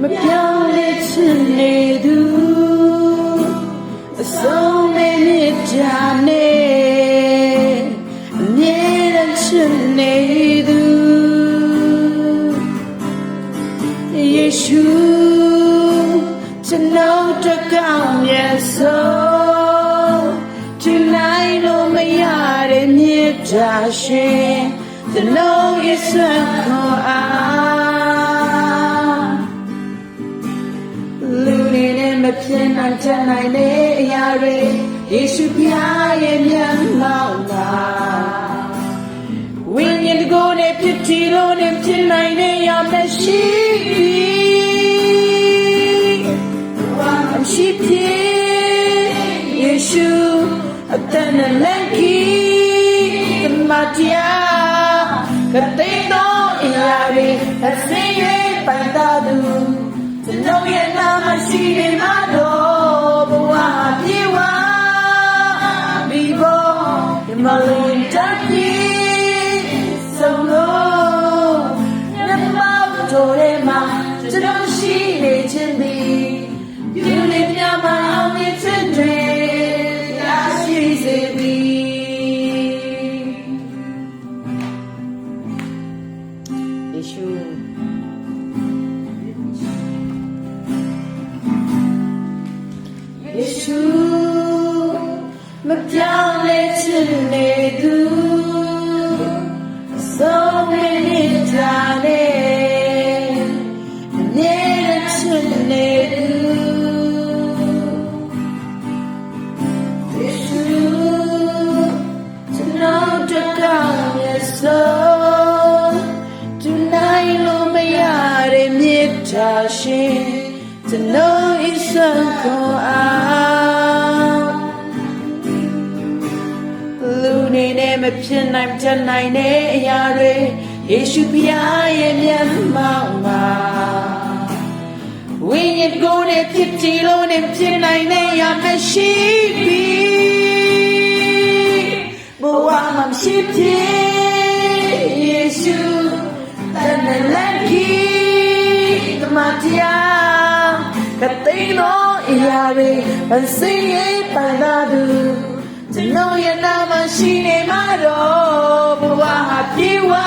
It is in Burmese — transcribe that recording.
ပြောင်းလဲချင်နေသူအဆုံးမဲ့မြတ်တာနဲ့အမြဲတမ်းချင်နေသူယေရှုကျွန်တော်တကောင်းမြတ်ဆုံးဒီနိုင်လို့မရတဲ့မြတ်တာရှင်ကျွန်တော်ရဲ့ဆွမ်းခေါ်အားလူနေနဲ့မဖြစ်နိုင်တဲ့နိုင်တဲ့အရာတွေယေရှုဖျားရဲ့မျက်မှောက်မှာဝိညာဉ်ကိုယ်နဲ့ဖြစ်တည်လို့နဲ့ဖြစ်နိုင်တဲ့အရာမရှိရှိဖြစ်ယေရှုအတန်နဲ့လက်ကြီးသမတရားကတိတော်အရာတွေအစင်းရဲ့ပိုင်တော်သူကျွန်တော်ရဲ့နာမရှိနေမှာတော့ဘဝပြေဝပြီဘောဒီမလုံးတက်ပြီးဆုံးလို့မြတ်မောက်တော်ရဲ့မှာကျွန်တော်ရှိနေခြင်းသည်You live your mouth, it's a dream. As she said, Yeshua. Yeshua, my darling, do so many times. Never to Tonight, no mayare mitashe to know it's out. Lune name a pin, I'm tonight, yare, it should be I am mama. When you go to 50 loan and pin, I am a sheepy. But I'm sheepy. Yesu dan lagi kematian katino iare ansing panadu jeno ya nama shine maro buah hatiwa